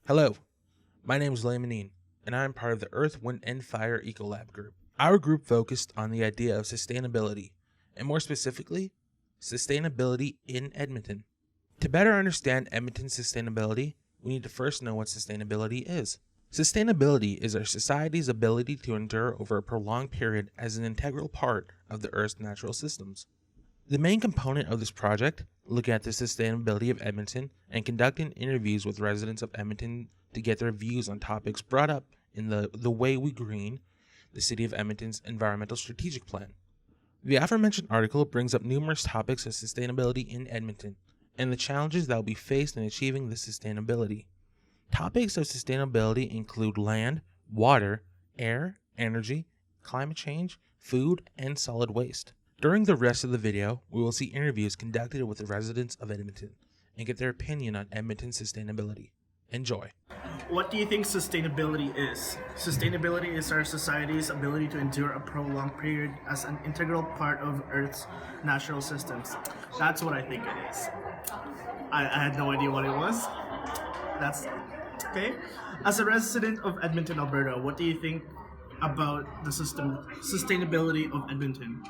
Hello, my name is Lamanine, and I am part of the Earth, Wind, and Fire Ecolab group. Our group focused on the idea of sustainability, and more specifically, sustainability in Edmonton. To better understand Edmonton's sustainability, we need to first know what sustainability is. Sustainability is our society's ability to endure over a prolonged period as an integral part of the Earth's natural systems. The main component of this project, looking at the sustainability of Edmonton and conducting interviews with residents of Edmonton to get their views on topics brought up in the Way We Green, the City of Edmonton's environmental strategic plan. The aforementioned article brings up numerous topics of sustainability in Edmonton and the challenges that will be faced in achieving this sustainability. Topics of sustainability include land, water, air, energy, climate change, food, and solid waste. During the rest of the video, we will see interviews conducted with the residents of Edmonton and get their opinion on Edmonton's sustainability. Enjoy. What do you think sustainability is? Sustainability is our society's ability to endure a prolonged period as an integral part of Earth's natural systems. That's what I think it is. I had no idea what it was. That's okay. As a resident of Edmonton, Alberta, what do you think about the sustainability of Edmonton?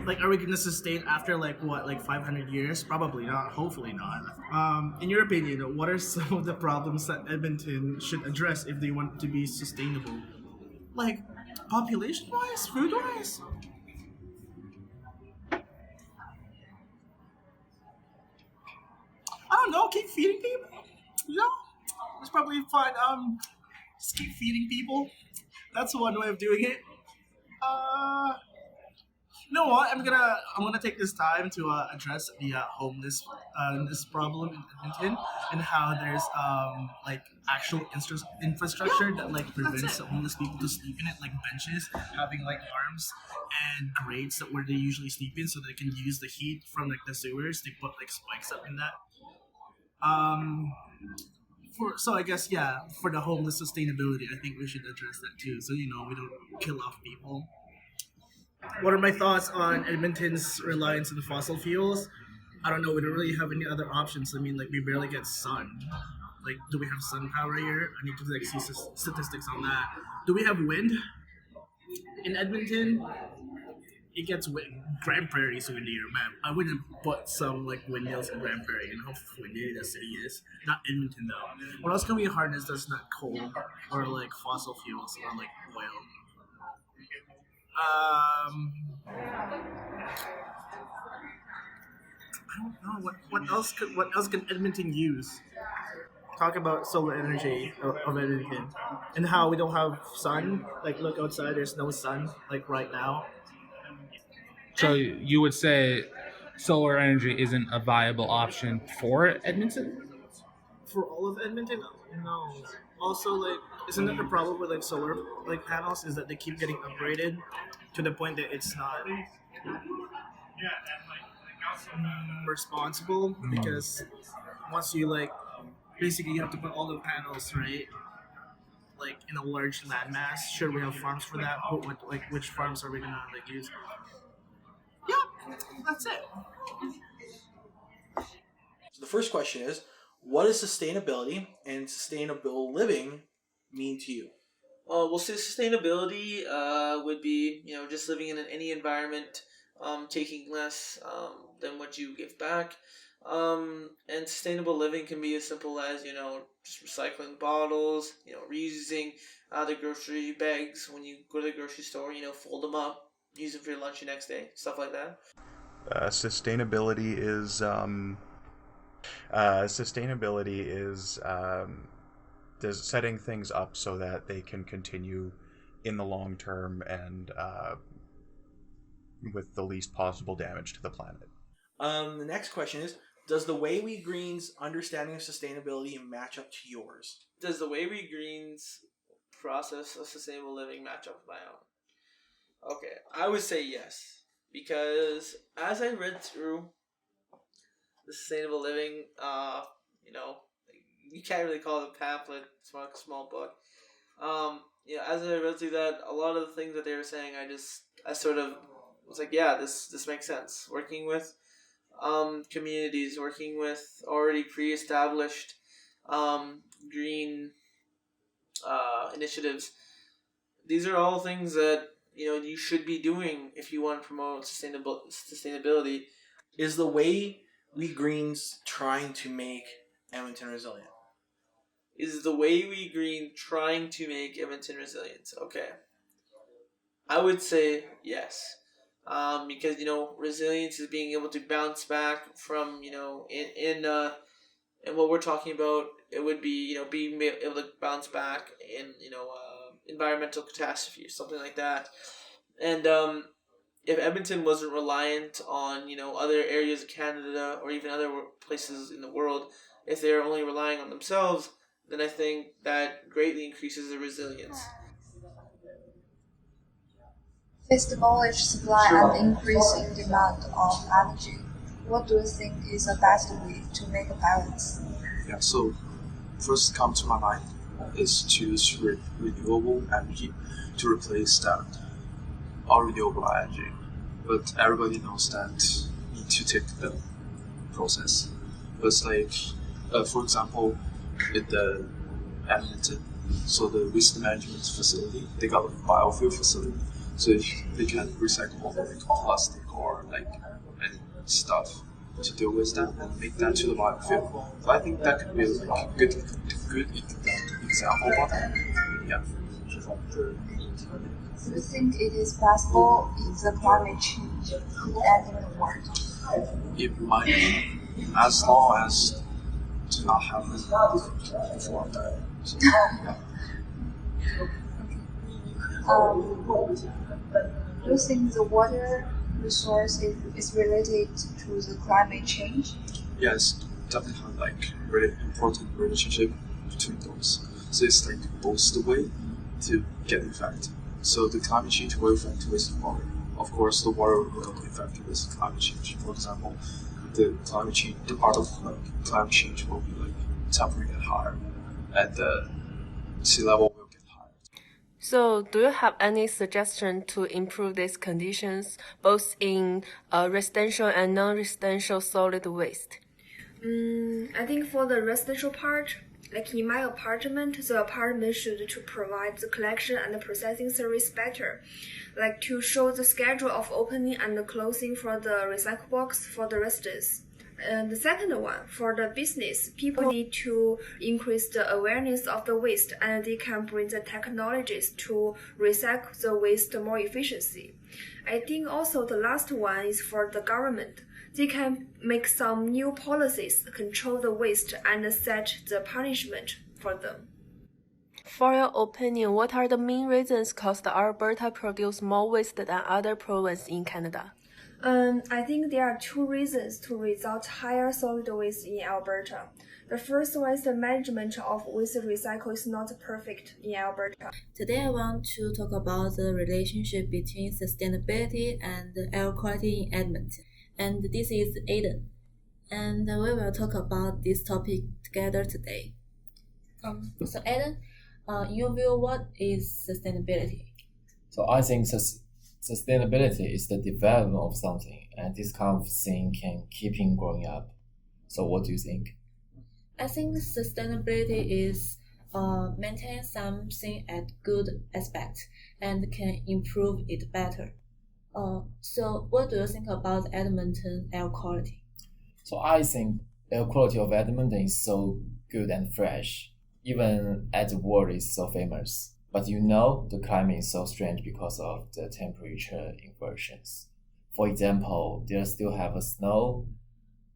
Like, are we gonna sustain after like 500 years? Probably not. Hopefully not. In your opinion, what are some of the problems that Edmonton should address if they want to be sustainable? Like, population-wise, food-wise. I don't know. Keep feeding people. You know, it's probably fun. Just keep feeding people. That's one way of doing it. You know what? I'm gonna take this time to address the homeless this problem in Edmonton and how there's like actual infrastructure that like prevents homeless people to sleep in it, like benches having like arms and grates that where they usually sleep in, so they can use the heat from like the sewers. They put like spikes up in that. So I guess for the homeless sustainability, I think we should address that too. So we don't kill off people. What are my thoughts on Edmonton's reliance on fossil fuels? I don't know. We don't really have any other options. I mean, like we barely get sun. Like, do we have sun power here? I need to like see statistics on that. Do we have wind in Edmonton? It gets wind. Grand Prairie's windier, man. I wouldn't put some like windmills in Grand Prairie and how windy the city is. Not Edmonton though. What else can we harness that's not coal or like fossil fuels or like oil? I don't know what else can Edmonton use? Talk about solar energy of Edmonton and how we don't have sun. Like look outside, there's no sun like right now. So you would say solar energy isn't a viable option for Edmonton? For all of Edmonton, no. Also, like, isn't that the problem with like solar like panels? Is that they keep getting upgraded to the point that it's not responsible because once you like basically you have to put all the panels right like in a large landmass. Sure, we have farms for that, but what like which farms are we gonna like use? Yeah, that's it. So the first question is, what does sustainability and sustainable living mean to you? Well, sustainability would be, just living in any environment, taking less than what you give back. And sustainable living can be as simple as, just recycling bottles, reusing the grocery bags when you go to the grocery store, fold them up, use them for your lunch the next day, stuff like that. Sustainability is setting things up so that they can continue in the long term and with the least possible damage to the planet. The next question is, does the Way We Green's understanding of sustainability match up to yours? Does the Way We Green's process of sustainable living match up with my own? Okay, I would say yes, because as I read through the sustainable living, you can't really call it a pamphlet. It's like a small book. As I read through that, a lot of the things that they were saying, I sort of was like, yeah, this makes sense. Working with communities, working with already pre-established green initiatives. These are all things that you should be doing if you want to promote sustainability. Is the way we Greens trying to make Edmonton resilient? Is the way we green trying to make Edmonton resilient? Okay, I would say yes. Because resilience is being able to bounce back from in what we're talking about. It would be being able to bounce back in environmental catastrophe or something like that. And if Edmonton wasn't reliant on other areas of Canada or even other places in the world, if they're only relying on themselves, then I think that greatly increases their resilience. With the knowledge supply and increasing demand of energy, what do you think is the best way to make a balance? Yeah, so first come to my mind is to use renewable energy to replace that unrenewable energy. But everybody knows that you need to take the process. But like, for example, in the Edmonton, so the waste management facility, they got a biofuel facility, so they can recycle all the like plastic or like any stuff to deal with that and make that to the biofuel. So I think that could be like a good example of that. Yeah. Do you think it is possible if the climate change could end in the world? It might be, as long as it does not happen before that. So, yeah. Do you think the water resource is related to the climate change? Yes, definitely have like really important relationship between those. So it's like both the way to get effect. So the climate change will affect with the water. Of course, the water will affect with climate change. For example, the part of like climate change will be like temperature get higher, and the sea level will get higher. So, do you have any suggestion to improve these conditions, both in residential and non-residential solid waste? I think for the residential part, like in my apartment, the apartment should to provide the collection and the processing service better, like to show the schedule of opening and closing for the recycle box for the residents. And the second one, for the business, people need to increase the awareness of the waste, and they can bring the technologies to recycle the waste more efficiently. I think also the last one is for the government. They can make some new policies, control the waste, and set the punishment for them. For your opinion, what are the main reasons cause the Alberta produce more waste than other provinces in Canada? I think there are two reasons to result higher solid waste in Alberta. The first one is the management of waste recycle is not perfect in Alberta. Today I want to talk about the relationship between sustainability and air quality in Edmonton. And this is Aiden. And we will talk about this topic together today. So Aiden, in your view, what is sustainability? So I think sustainability is the development of something, and this kind of thing can keep on growing up. So what do you think? I think sustainability is maintain something at good aspect and can improve it better. So what do you think about Edmonton air quality? So I think air quality of Edmonton is so good and fresh, even as the world is so famous. But the climate is so strange because of the temperature inversions. For example, there still have a snow,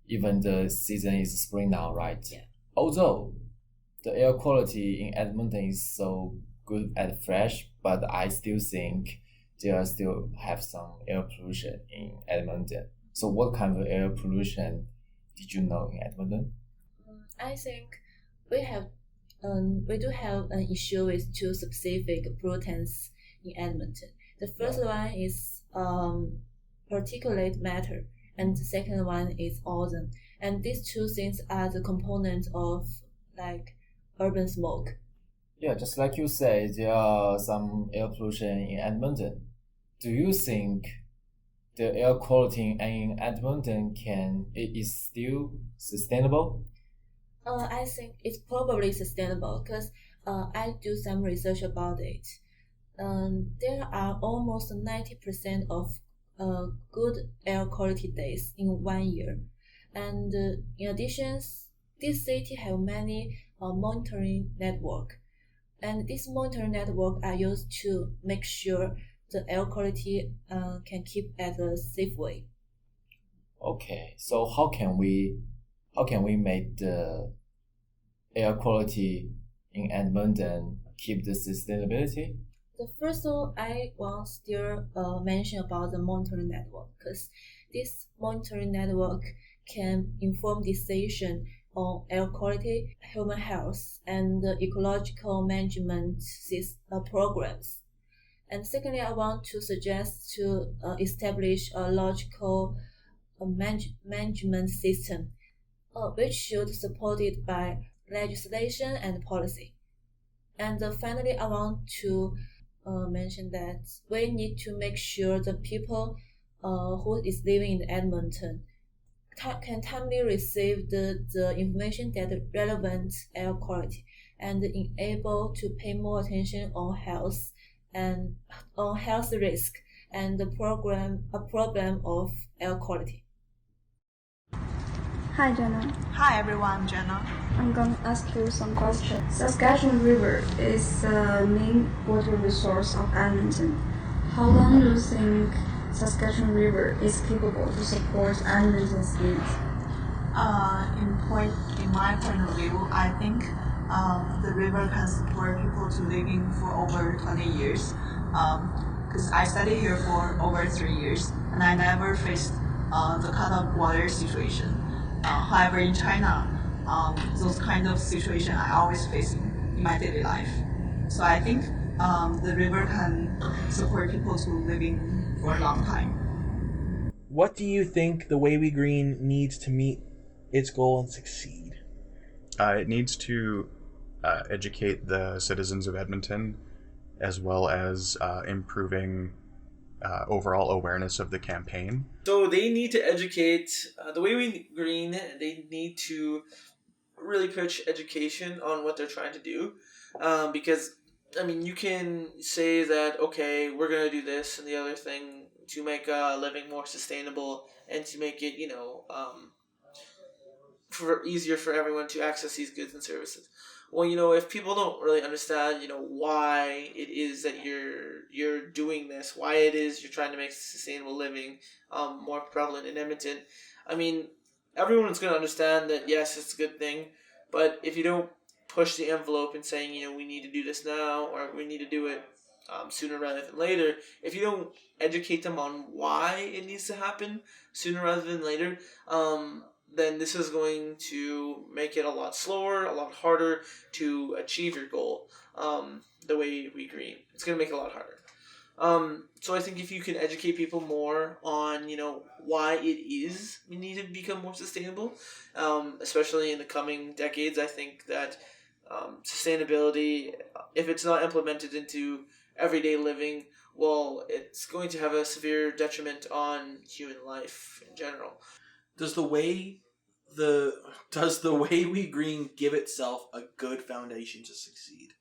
even the season is spring now, right? Yeah. Although the air quality in Edmonton is so good and fresh, but I still think there still have some air pollution in Edmonton. So what kind of air pollution did you know in Edmonton? I think we do have an issue with two specific pollutants in Edmonton. The first one is particulate matter, and the second one is ozone. And these two things are the components of like urban smoke. Yeah, just like you say, there are some air pollution in Edmonton. Do you think the air quality in Edmonton is still sustainable? I think it's probably sustainable because I do some research about it. There are almost 90% of good air quality days in 1 year. And in addition, this city have many monitoring network. And these monitoring network are used to make sure the air quality can keep at a safe way. Okay, so how can we make the air quality in Edmonton keep the sustainability? The first one I want still mention about the monitoring network because this monitoring network can inform decision on air quality, human health, and ecological management programs. And secondly, I want to suggest to establish a logical management system, which should supported by legislation and policy. And finally, I want to mention that we need to make sure the people who is living in Edmonton can timely receive the information that relevant air quality and enable to pay more attention on health and on health risk and the problem of air quality. Hi, Jenna. Hi everyone, I'm Jenna. I'm going to ask you some questions. Saskatchewan River is the main water resource of Edmonton. How long do you think Saskatchewan River is capable to support Edmonton's needs? In my point of view, I think the river can support people to living for over 20 years. Because I studied here for over 3 years, and I never faced the cut of water situation. However, in China, those kind of situation I always face in my daily life. So I think the river can support people to living for a long time. What do you think the Way We Green needs to meet its goal and succeed? It needs to educate the citizens of Edmonton, as well as improving overall awareness of the campaign. So they need to educate the Way We Green. They need to really push education on what they're trying to do, because I mean you can say that okay, we're gonna do this and the other thing to make living more sustainable and to make it for easier for everyone to access these goods and services. Well, if people don't really understand, why it is that you're doing this, why it is you're trying to make sustainable living more prevalent in Edmonton, I mean, everyone's going to understand that yes, it's a good thing, but if you don't push the envelope and saying, we need to do this now or we need to do it sooner rather than later, if you don't educate them on why it needs to happen sooner rather than later, then this is going to make it a lot slower, a lot harder to achieve your goal. The Way We Green, it's going to make it a lot harder. So I think if you can educate people more on, why it is we need to become more sustainable, especially in the coming decades, I think that sustainability, if it's not implemented into everyday living, well, it's going to have a severe detriment on human life in general. Does the Way We Green give itself a good foundation to succeed?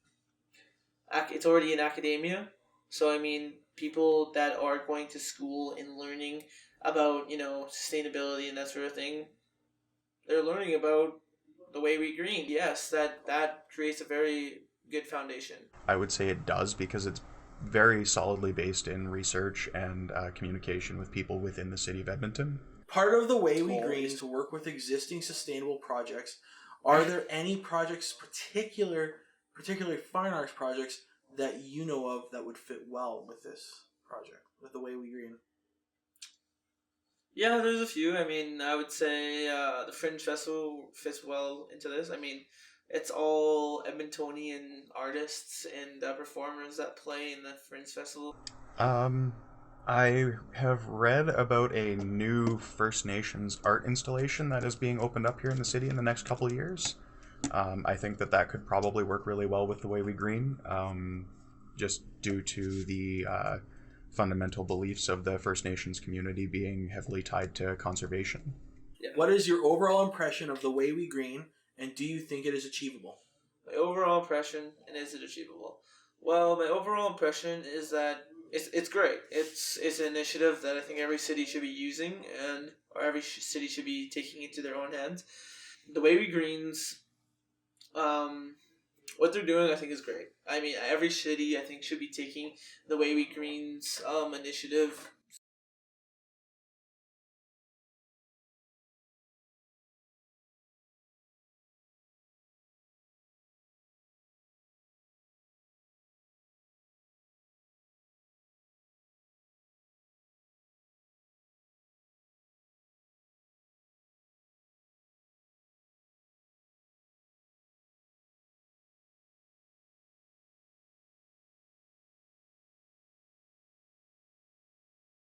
It's already in academia, so I mean, people that are going to school and learning about sustainability and that sort of thing, they're learning about the Way We Green. Yes, that creates a very good foundation. I would say it does because it's very solidly based in research and communication with people within the city of Edmonton. Part of the Way We Green is to work with existing sustainable projects. Are there any projects, particularly fine arts projects, that you know of that would fit well with this project, with the Way We Green? Yeah, there's a few. I mean, I would say the Fringe Festival fits well into this. I mean, it's all Edmontonian artists and performers that play in the Fringe Festival. I have read about a new First Nations art installation that is being opened up here in the city in the next couple of years. I think that could probably work really well with the Way We Green, just due to the fundamental beliefs of the First Nations community being heavily tied to conservation. Yeah. What is your overall impression of the Way We Green, And do you think it is achievable? My overall impression, and is it achievable? Well, my overall impression is that it's great. It's an initiative that I think every city should be using, or every city should be taking into their own hands. The Way We Greens, what they're doing, I think, is great. I mean, every city, I think, should be taking the Way We Greens initiative